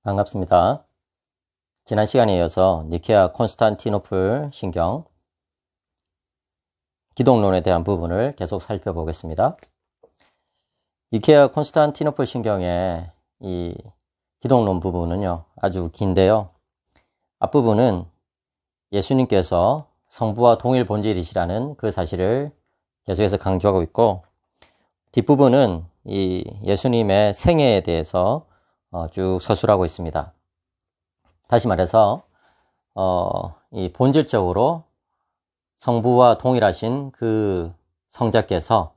반갑습니다. 지난 시간에 이어서 니케아 콘스탄티노플 신경 기독론에 대한 부분을 계속 살펴보겠습니다. 니케아 콘스탄티노플 신경의 이 기독론 부분은요, 아주 긴데요. 앞부분은 예수님께서 성부와 동일 본질이시라는 그 사실을 계속해서 강조하고 있고, 뒷부분은 이 예수님의 생애에 대해서 쭉 서술하고 있습니다. 다시 말해서 이 본질적으로 성부와 동일하신 그 성자께서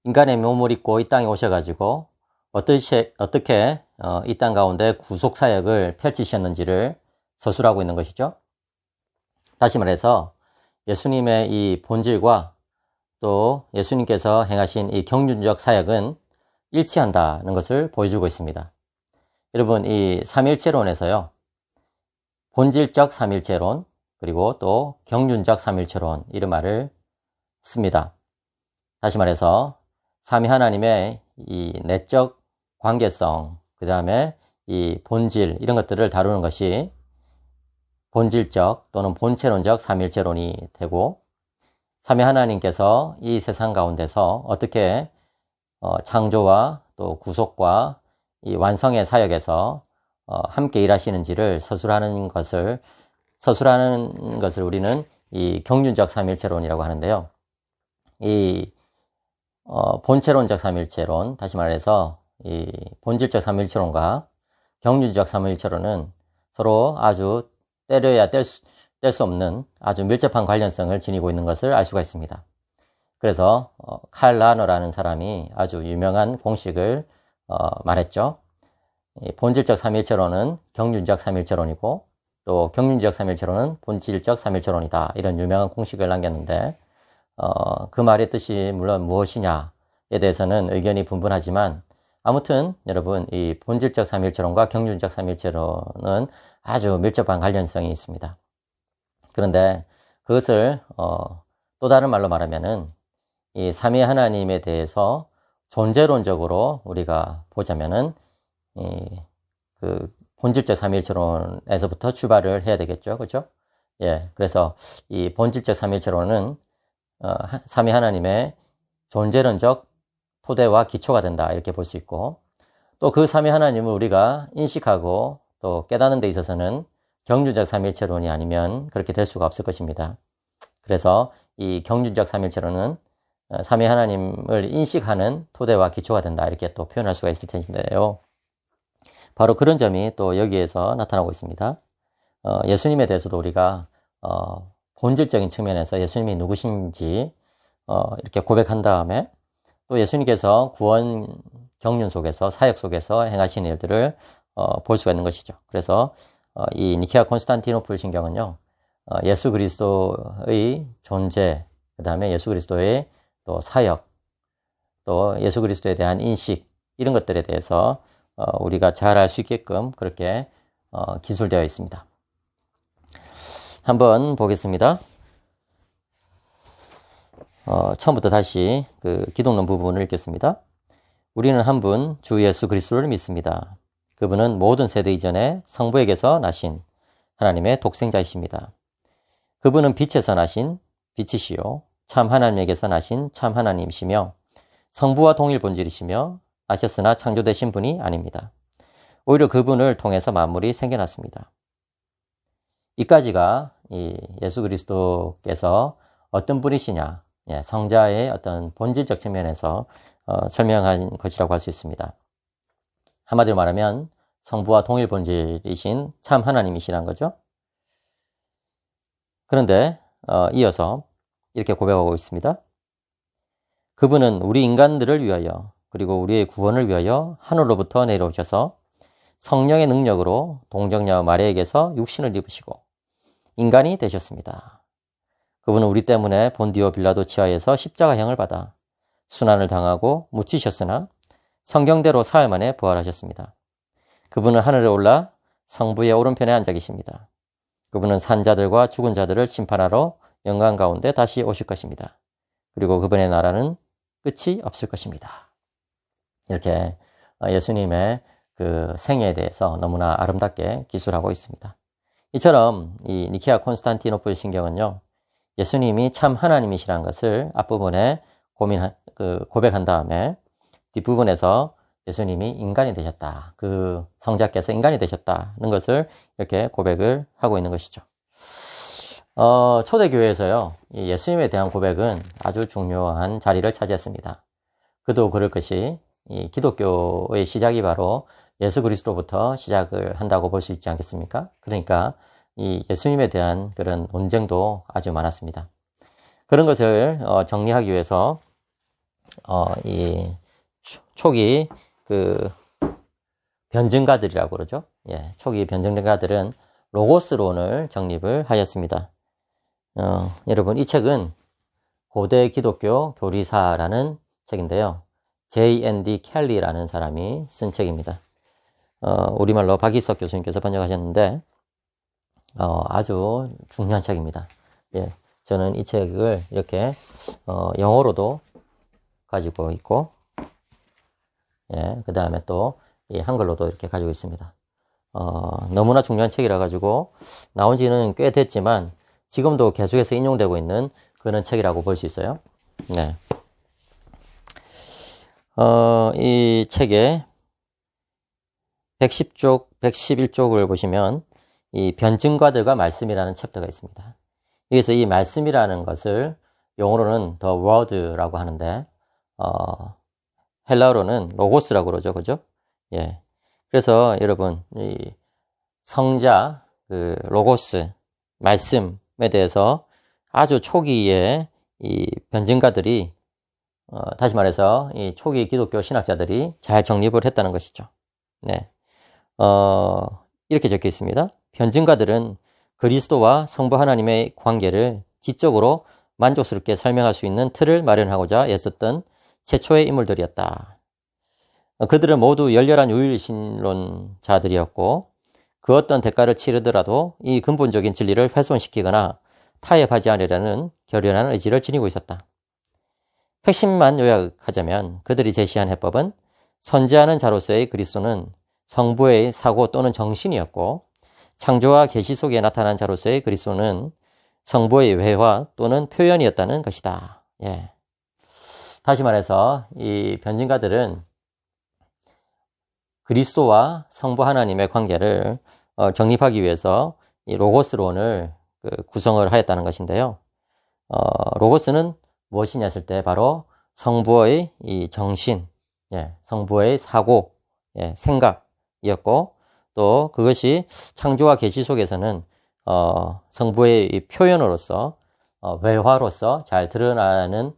인간의 몸을 입고 이 땅에 오셔가지고 어떻게 이 땅 가운데 구속 사역을 펼치셨는지를 서술하고 있는 것이죠. 다시 말해서 예수님의 이 본질과 또 예수님께서 행하신 이 경륜적 사역은 일치한다는 것을 보여주고 있습니다. 여러분, 이 삼일체론에서요, 본질적 삼일체론, 그리고 또 경륜적 삼일체론, 이런 말을 씁니다. 다시 말해서 삼위 하나님의 이 내적 관계성, 그 다음에 이 본질, 이런 것들을 다루는 것이 본질적 또는 본체론적 삼일체론이 되고, 삼위 하나님께서 이 세상 가운데서 어떻게 창조와 또 구속과 이 완성의 사역에서 함께 일하시는지를 서술하는 것을 우리는 이 경륜적 삼일체론이라고 하는데요. 이 본체론적 삼일체론, 다시 말해서 이 본질적 삼일체론과 경륜적 삼일체론은 서로 아주 떼려야 뗄 수 없는 아주 밀접한 관련성을 지니고 있는 것을 알 수가 있습니다. 그래서 칼 라너라는 사람이 아주 유명한 공식을 말했죠. 본질적 삼일체론은 경륜적 삼일체론이고 또 경륜적 삼일체론은 본질적 삼일체론이다. 이런 유명한 공식을 남겼는데 그 말의 뜻이 물론 무엇이냐에 대해서는 의견이 분분하지만 아무튼 여러분, 이 본질적 삼일체론과 경륜적 삼일체론은 아주 밀접한 관련성이 있습니다. 그런데 그것을 또 다른 말로 말하면은 이 삼위 하나님에 대해서 존재론적으로 우리가 보자면은 그 본질적 삼일체론에서부터 출발을 해야 되겠죠, 그렇죠? 예, 그래서 이 본질적 삼일체론은 삼위 하나님의 존재론적 토대와 기초가 된다, 이렇게 볼 수 있고, 또 그 삼위 하나님을 우리가 인식하고 또 깨닫는 데 있어서는 경륜적 삼일체론이 아니면 그렇게 될 수가 없을 것입니다. 그래서 이 경륜적 삼일체론은 삼위 하나님을 인식하는 토대와 기초가 된다, 이렇게 또 표현할 수가 있을 텐데요. 바로 그런 점이 또 여기에서 나타나고 있습니다. 예수님에 대해서도 우리가 본질적인 측면에서 예수님이 누구신지 이렇게 고백한 다음에 또 예수님께서 구원 경륜 속에서, 사역 속에서 행하신 일들을 볼 수가 있는 것이죠. 그래서 이 니케아 콘스탄티노플 신경은요, 예수 그리스도의 존재, 그 다음에 예수 그리스도의 또 사역, 또 예수 그리스도에 대한 인식, 이런 것들에 대해서 우리가 잘 알 수 있게끔 그렇게 기술되어 있습니다. 한번 보겠습니다. 처음부터 다시 그 기독론 부분을 읽겠습니다. 우리는 한 분 주 예수 그리스도를 믿습니다. 그분은 모든 세대 이전에 성부에게서 나신 하나님의 독생자이십니다. 그분은 빛에서 나신 빛이시요 참 하나님에게서 나신 참 하나님이시며 성부와 동일 본질이시며 나셨으나 창조되신 분이 아닙니다. 오히려 그분을 통해서 만물이 생겨났습니다. 이까지가 이 예수 그리스도께서 어떤 분이시냐, 성자의 어떤 본질적 측면에서 설명한 것이라고 할 수 있습니다. 한마디로 말하면 성부와 동일 본질이신 참 하나님이시란 거죠. 그런데 이어서 이렇게 고백하고 있습니다. 그분은 우리 인간들을 위하여 그리고 우리의 구원을 위하여 하늘로부터 내려오셔서 성령의 능력으로 동정녀 마리아에게서 육신을 입으시고 인간이 되셨습니다. 그분은 우리 때문에 본디오 빌라도 치하에서 십자가형을 받아 순환을 당하고 묻히셨으나 성경대로 사흘 만에 부활하셨습니다. 그분은 하늘에 올라 성부의 오른편에 앉아 계십니다. 그분은 산 자들과 죽은 자들을 심판하러 영광 가운데 다시 오실 것입니다. 그리고 그분의 나라는 끝이 없을 것입니다. 이렇게 예수님의 그 생애에 대해서 너무나 아름답게 기술하고 있습니다. 이처럼 이 니케아 콘스탄티노플 신경은요, 예수님이 참 하나님이시라는 것을 앞부분에 고백한 다음에 뒷부분에서 예수님이 인간이 되셨다. 그 성자께서 인간이 되셨다는 것을 이렇게 고백을 하고 있는 것이죠. 초대교회에서요, 이 예수님에 대한 고백은 아주 중요한 자리를 차지했습니다. 그도 그럴 것이 이 기독교의 시작이 바로 예수 그리스도부터 시작을 한다고 볼 수 있지 않겠습니까? 그러니까 이 예수님에 대한 그런 논쟁도 아주 많았습니다. 그런 것을 정리하기 위해서 이 초기 그 변증가들이라고 그러죠. 예, 초기 변증가들은 로고스론을 정립을 하였습니다. 여러분, 이 책은 고대 기독교 교리사라는 책인데요. J.N.D. 켈리라는 사람이 쓴 책입니다. 우리말로 박희석 교수님께서 번역하셨는데, 아주 중요한 책입니다. 예, 저는 이 책을 이렇게, 영어로도 가지고 있고, 예, 그 다음에 또, 이 한글로도 이렇게 가지고 있습니다. 너무나 중요한 책이라 가지고, 나온 지는 꽤 됐지만, 지금도 계속해서 인용되고 있는 그런 책이라고 볼 수 있어요. 네. 이 책의 110쪽, 111쪽을 보시면 이 변증과들과 말씀이라는 챕터가 있습니다. 여기서 이 말씀이라는 것을 영어로는 the word라고 하는데, 헬라어로는 로고스라고 그러죠. 그죠? 예. 그래서 여러분, 이 성자, 그 로고스, 말씀에 대해서 아주 초기에 이 변증가들이 다시 말해서 이 초기 기독교 신학자들이 잘 정립을 했다는 것이죠. 네. 이렇게 적혀 있습니다. 변증가들은 그리스도와 성부 하나님의 관계를 지적으로 만족스럽게 설명할 수 있는 틀을 마련하고자 애썼던 최초의 인물들이었다. 그들은 모두 열렬한 유일신론자들이었고 그 어떤 대가를 치르더라도 이 근본적인 진리를 훼손시키거나 타협하지 않으려는 결연한 의지를 지니고 있었다. 핵심만 요약하자면 그들이 제시한 해법은 선지하는 자로서의 그리스도는 성부의 사고 또는 정신이었고 창조와 계시 속에 나타난 자로서의 그리스도는 성부의 회화 또는 표현이었다는 것이다. 예. 다시 말해서 이 변증가들은 그리스도와 성부 하나님의 관계를 정립하기 위해서 이 로고스론을 구성을 하였다는 것인데요. 로고스는 무엇이냐 했을 때 바로 성부의 이 정신, 예, 성부의 사고, 예, 생각이었고 또 그것이 창조와 계시 속에서는 성부의 이 표현으로서 외화로서 잘 드러나는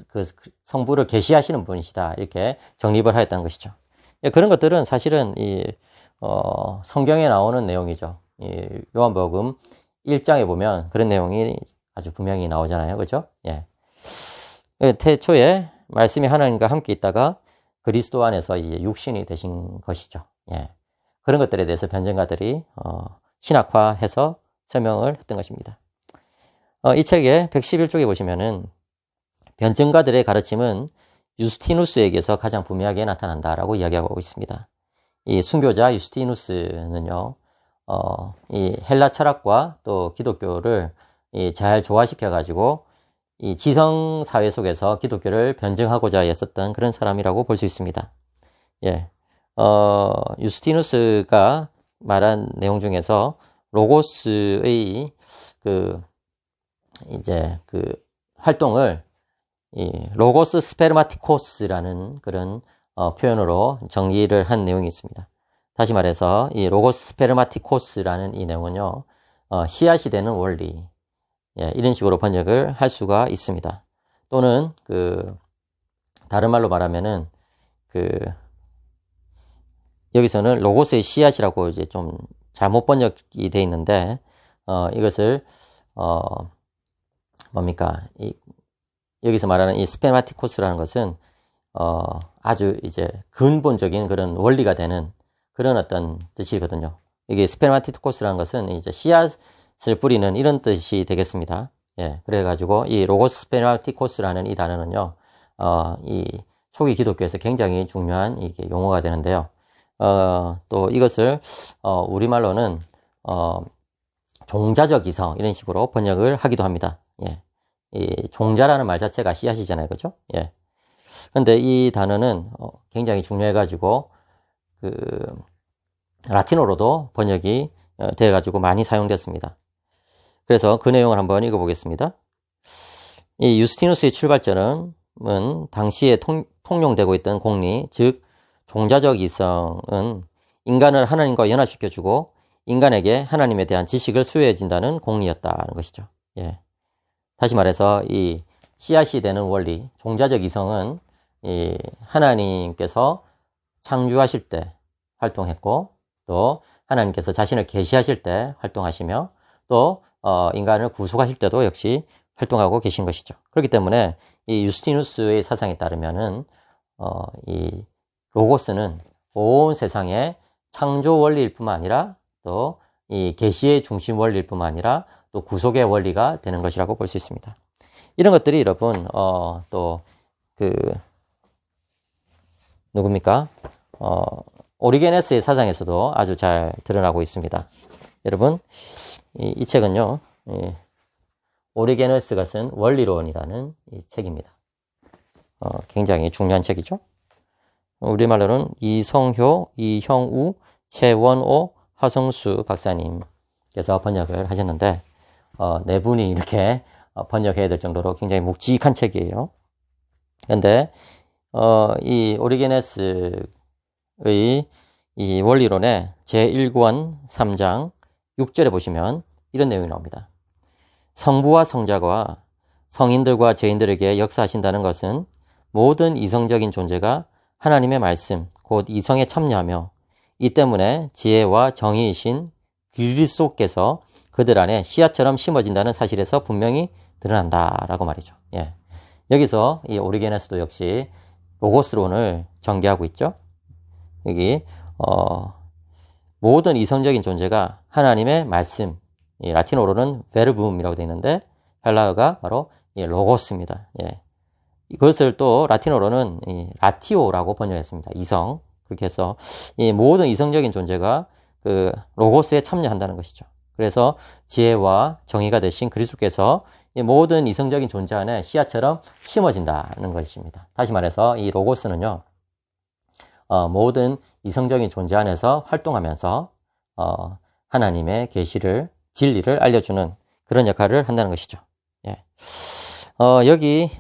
그 성부를 계시하시는 분이시다 이렇게 정립을 하였다는 것이죠. 예, 그런 것들은 사실은 이 성경에 나오는 내용이죠. 이 요한복음 1장에 보면 그런 내용이 아주 분명히 나오잖아요, 그렇죠? 예. 태초에 말씀이 하나님과 함께 있다가 그리스도 안에서 이제 육신이 되신 것이죠. 예. 그런 것들에 대해서 변증가들이 신학화해서 설명을 했던 것입니다. 이 책의 111쪽에 보시면은 변증가들의 가르침은 유스티누스에게서 가장 분명하게 나타난다라고 이야기하고 있습니다. 이 순교자 유스티누스는요, 이 헬라 철학과 또 기독교를 잘 조화시켜가지고 이 지성 사회 속에서 기독교를 변증하고자 했었던 그런 사람이라고 볼 수 있습니다. 예, 유스티누스가 말한 내용 중에서 로고스의 이제 활동을 이 로고스 스페르마티코스라는 그런 표현으로 정의를 한 내용이 있습니다. 다시 말해서 이 로고스 스페르마티코스라는 이 내용은요, 씨앗이 되는 원리, 예, 이런 식으로 번역을 할 수가 있습니다. 또는 다른 말로 말하면은 여기서는 로고스의 씨앗이라고 이제 좀 잘못 번역이 돼 있는데 이것을 뭡니까? 여기서 말하는 이 스페마티코스라는 것은 아주 이제 근본적인 그런 원리가 되는 그런 어떤 뜻이거든요. 이게 스페마티코스라는 것은 이제 씨앗을 뿌리는 이런 뜻이 되겠습니다. 예, 그래가지고 이 로고스 스페마티코스라는 이 단어는요, 이 초기 기독교에서 굉장히 중요한 이게 용어가 되는데요. 또 이것을 우리말로는 종자적 이성 이런 식으로 번역을 하기도 합니다. 예. 이 종자라는 말 자체가 씨앗이잖아요, 그죠? 예. 근데 이 단어는 굉장히 중요해가지고 라틴어로도 번역이 돼가지고 많이 사용됐습니다. 그래서 그 내용을 한번 읽어보겠습니다. 이 유스티누스의 출발점은 당시에 통용되고 있던 공리, 즉 종자적 이성은 인간을 하나님과 연합시켜주고 인간에게 하나님에 대한 지식을 수여해진다는 공리였다는 것이죠. 예. 다시 말해서 이 씨앗이 되는 원리, 종자적 이성은 이 하나님께서 창조하실 때 활동했고 또 하나님께서 자신을 계시하실 때 활동하시며 또 인간을 구속하실 때도 역시 활동하고 계신 것이죠. 그렇기 때문에 이 유스티누스의 사상에 따르면은 이 로고스는 온 세상의 창조 원리일 뿐만 아니라 또 이 계시의 중심 원리일 뿐만 아니라 또 구속의 원리가 되는 것이라고 볼 수 있습니다. 이런 것들이 여러분 또 누굽니까? 오리게네스의 사상에서도 아주 잘 드러나고 있습니다. 여러분 이 책은요, 오리게네스가 쓴 원리론이라는 이 책입니다. 굉장히 중요한 책이죠. 우리말로는 이성효, 이형우, 최원호, 하성수 박사님께서 번역을 하셨는데 네 분이 이렇게 번역해야 될 정도로 굉장히 묵직한 책이에요. 그런데 이 오리게네스의 이 원리론의 제1권 3장 6절에 보시면 이런 내용이 나옵니다. 성부와 성자가 성인들과 죄인들에게 역사하신다는 것은 모든 이성적인 존재가 하나님의 말씀, 곧 이성에 참여하며 이 때문에 지혜와 정의이신 그리스도께서 그들 안에 씨앗처럼 심어진다는 사실에서 분명히 드러난다라고 말이죠. 예. 여기서 이 오리게네스도 역시 로고스론을 전개하고 있죠. 여기 모든 이성적인 존재가 하나님의 말씀, 이 라틴어로는 베르붐이라고 되어 있는데 헬라어가 바로 로고스입니다. 예. 이것을 또 라틴어로는 라티오라고 번역했습니다. 이성. 그렇게 해서 이 모든 이성적인 존재가 그 로고스에 참여한다는 것이죠. 그래서 지혜와 정의가 되신 그리스도께서 이 모든 이성적인 존재 안에 씨앗처럼 심어진다는 것입니다. 다시 말해서 이 로고스는요, 모든 이성적인 존재 안에서 활동하면서 하나님의 계시를, 진리를 알려주는 그런 역할을 한다는 것이죠. 예. 여기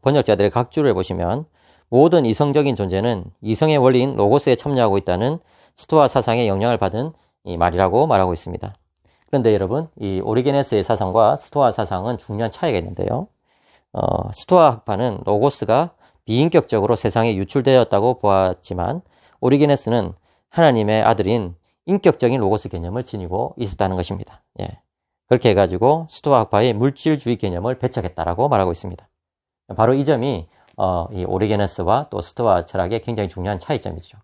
번역자들의 각주를 보시면 모든 이성적인 존재는 이성의 원리인 로고스에 참여하고 있다는 스토아 사상의 영향을 받은 이 말이라고 말하고 있습니다. 그런데 여러분, 이 오리게네스의 사상과 스토아 사상은 중요한 차이가 있는데요. 스토아 학파는 로고스가 비인격적으로 세상에 유출되었다고 보았지만 오리게네스는 하나님의 아들인 인격적인 로고스 개념을 지니고 있었다는 것입니다. 예. 그렇게 해가지고 스토아 학파의 물질주의 개념을 배척했다라고 말하고 있습니다. 바로 이 점이 이 오리게네스와 또 스토아 철학의 굉장히 중요한 차이점이죠.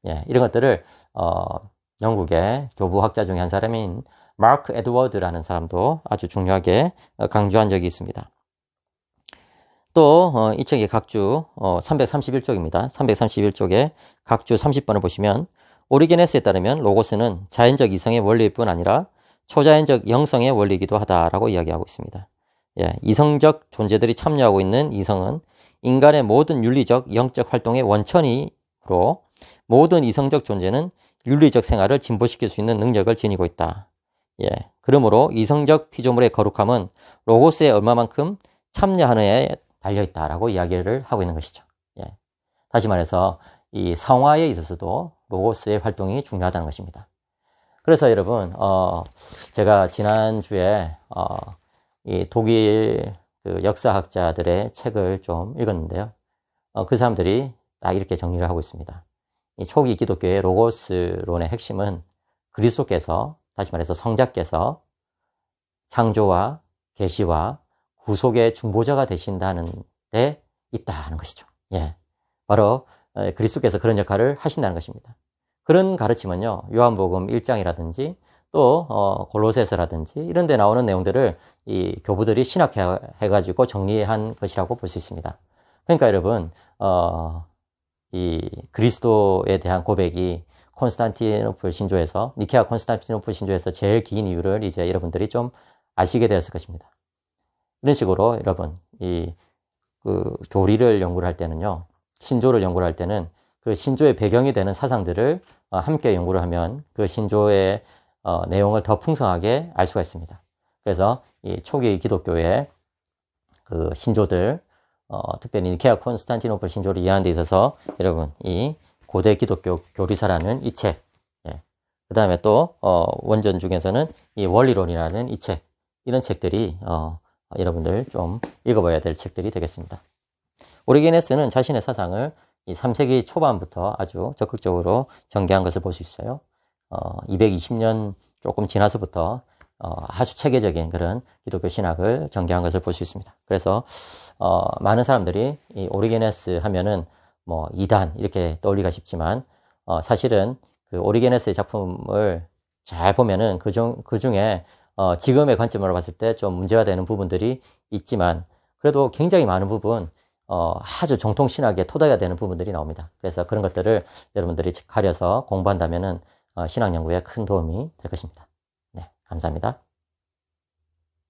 예, 이런 것들을 영국의 교부학자 중에 한 사람인 마크 에드워드라는 사람도 아주 중요하게 강조한 적이 있습니다. 또 이 책의 각주 331쪽입니다. 331쪽에 각주 30번을 보시면 오리게네스에 따르면 로고스는 자연적 이성의 원리일 뿐 아니라 초자연적 영성의 원리이기도 하다라고 이야기하고 있습니다. 예, 이성적 존재들이 참여하고 있는 이성은 인간의 모든 윤리적, 영적 활동의 원천이므로 모든 이성적 존재는 윤리적 생활을 진보시킬 수 있는 능력을 지니고 있다. 예, 그러므로 이성적 피조물의 거룩함은 로고스에 얼마만큼 참여하느냐에 달려있다라고 이야기를 하고 있는 것이죠. 예, 다시 말해서 이 성화에 있어서도 로고스의 활동이 중요하다는 것입니다. 그래서 여러분, 제가 지난주에 이 독일 그 역사학자들의 책을 좀 읽었는데요. 그 사람들이 딱 이렇게 정리를 하고 있습니다. 이 초기 기독교의 로고스론의 핵심은 그리스도께서, 다시 말해서 성자께서 창조와 계시와 구속의 중보자가 되신다는 데 있다는 것이죠. 예, 바로 그리스도께서 그런 역할을 하신다는 것입니다. 그런 가르침은요, 요한복음 1장이라든지 또 골로새서라든지 이런 데 나오는 내용들을 이 교부들이 신학해가지고 정리한 것이라고 볼 수 있습니다. 그러니까 여러분, 이 그리스도에 대한 고백이 콘스탄티노플 신조에서, 니케아 콘스탄티노플 신조에서 제일 긴 이유를 이제 여러분들이 좀 아시게 되었을 것입니다. 이런 식으로 여러분, 교리를 연구를 할 때는요, 신조를 연구를 할 때는 그 신조의 배경이 되는 사상들을 함께 연구를 하면 그 신조의 내용을 더 풍성하게 알 수가 있습니다. 그래서 이 초기 기독교의 그 신조들, 특별히 니케아 콘스탄티노플 신조를 이해하는 데 있어서 여러분, 이 고대 기독교 교리사라는 이 책, 예. 그 다음에 또 원전 중에서는 이 원리론이라는 이 책, 이런 책들이 여러분들 좀 읽어봐야 될 책들이 되겠습니다. 오리게네스는 자신의 사상을 이 3세기 초반부터 아주 적극적으로 전개한 것을 볼 수 있어요. 220년 조금 지나서부터 아주 체계적인 그런 기독교 신학을 전개한 것을 볼 수 있습니다. 그래서 많은 사람들이 이 오리게네스 하면은 뭐 이단 이렇게 떠올리기가 쉽지만 사실은 그 오리게네스의 작품을 잘 보면은 그 중에 지금의 관점으로 봤을 때 좀 문제가 되는 부분들이 있지만 그래도 굉장히 많은 부분 아주 정통신학의 토대가 되는 부분들이 나옵니다. 그래서 그런 것들을 여러분들이 가려서 공부한다면은 신학 연구에 큰 도움이 될 것입니다. 네, 감사합니다.